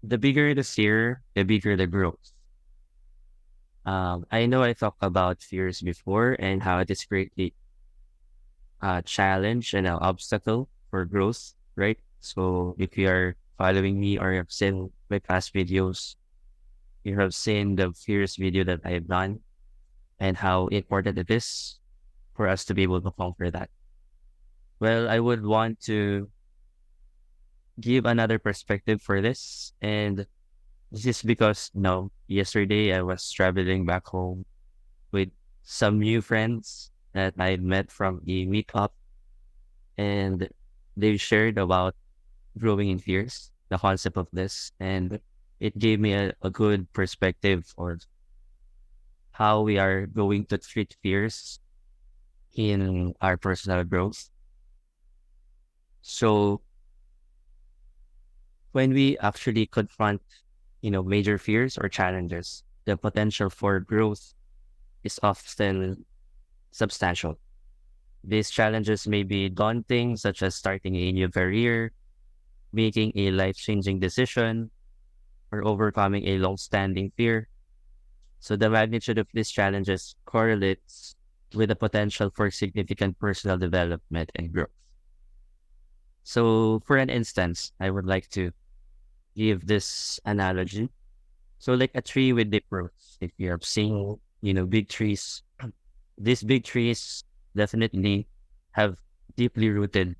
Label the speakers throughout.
Speaker 1: The bigger the fear, the bigger the growth. I know I talked about fears before and how it is greatly challenge and an obstacle for growth, right? So if you are following me or have seen my past videos, you have seen the fears video that I've done and how important it is for us to be able to conquer that. Well, I would want to give another perspective for this. And this is because, yesterday I was traveling back home with some new friends that I met from a meetup, and they shared about growing in fears, the concept of this, and it gave me a good perspective of how we are going to treat fears in our personal growth. So when we actually confront, major fears or challenges, the potential for growth is often substantial. These challenges may be daunting, such as starting a new career, making a life-changing decision, or overcoming a long-standing fear. So the magnitude of these challenges correlates with the potential for significant personal development and growth. So for an instance, I would like to give this analogy. So like a tree with deep roots, if you have seen, big trees, these big trees definitely have are deeply rooted.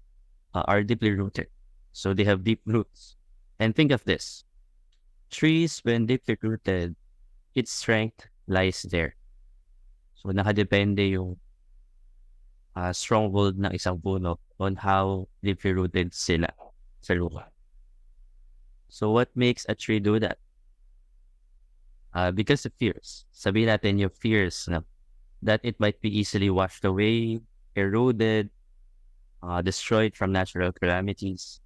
Speaker 1: So they have deep roots. And think of this, trees, when deeply rooted, its strength lies there. So nakadepende yung stronghold ng isang puno on how deeply rooted sila sa lupa. So what makes a tree do that? Because of fears. Sabihin natin yung fears na that it might be easily washed away, eroded, destroyed from natural calamities.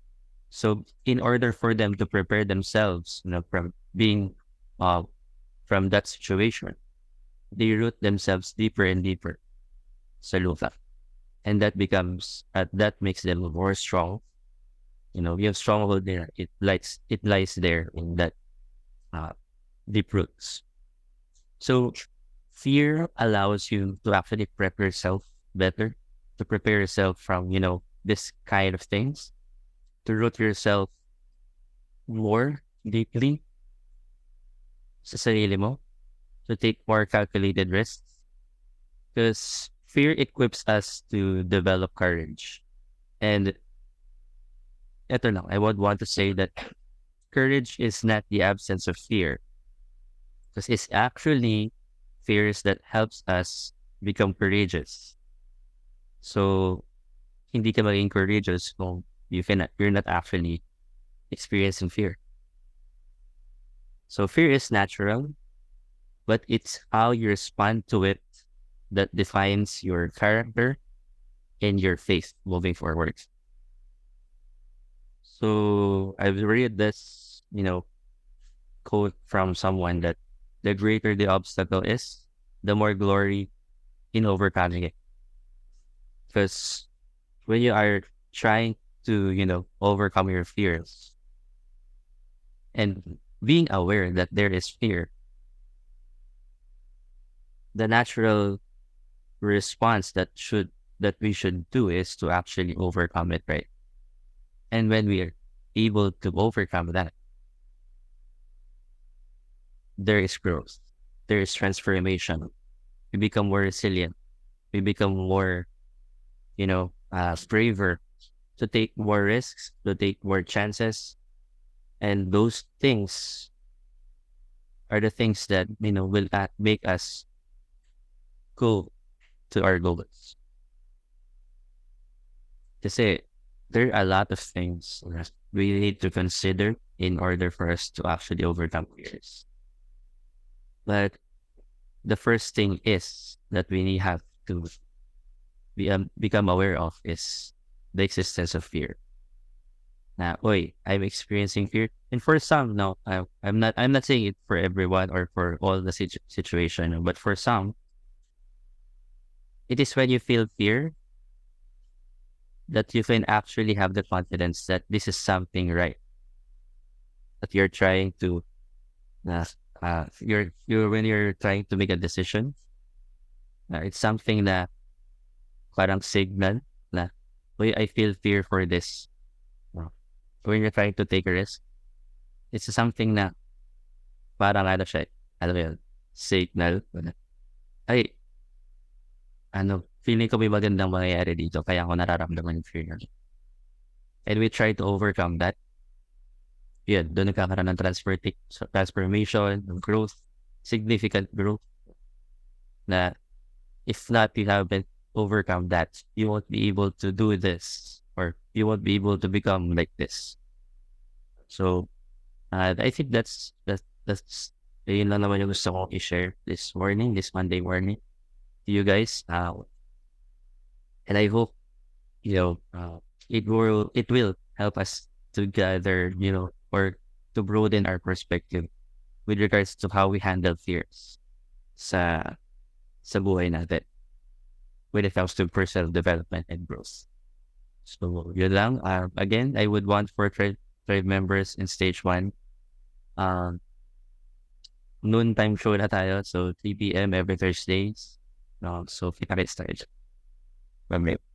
Speaker 1: So in order for them to prepare themselves, from being uh, from that situation, they root themselves deeper and deeper sa lupa. And that makes them more strong. You have stronghold there. It lies there in that uh, deep roots. So fear allows you to actually prep yourself better, to prepare yourself from, this kind of things, to root yourself more deeply sa sarili mo, to take more calculated risks. Because fear equips us to develop courage. And eto lang, I would want to say that courage is not the absence of fear, because it's actually fears that helps us become courageous. So, hindi ka maging courageous kung you're not actually experiencing fear. So fear is natural, but it's how you respond to it that defines your character and your faith moving forward. So I've read this, quote from someone that the greater the obstacle is, the more glory in overcoming it. Because when you are trying to, overcome your fears and being aware that there is fear, the natural response that we should do is to actually overcome it, right? And when we are able to overcome that, there is growth, there is transformation. We become more resilient. We become more, braver to take more risks, to take more chances, and those things are the things that will make us go to our goals. Kasi there are a lot of things that we need to consider in order for us to actually overcome fears. But the first thing is that have to become aware of is the existence of fear. Now, oy, I'm experiencing fear, and for some, no, I'm not saying it for everyone or for all the situation, but for some, it is when you feel fear that you can actually have the confidence that this is something right. that you're trying to uh, you're when you're trying to make a decision, it's something na parang signal na, "Uy, I feel fear for this." No? When you're trying to take a risk, it's something na parang ano siya, alam mo yun, signal na, "Ay, ano, feeling ko may magandang mangyayari dito kaya ako nararamdaman yung fear na 'to." And we try to overcome that. Yun, dun nagkakaroon ng transformation, growth, significant growth na if not you haven't overcome that, you won't be able to do this or you won't be able to become like this. So, I think that's yun lang naman yung gusto kong i-share this morning, this Monday morning to you guys. And I hope, you know, it will help us to gather, or to broaden our perspective with regards to how we handle fears sa sa buhay natin when it comes to personal development and growth. So, yun lang. Again, I would want for tribe members in stage 1. Um, noon time show na tayo. So, 3 p.m. every Thursdays. So, kita-kits tayo dyan. Bye.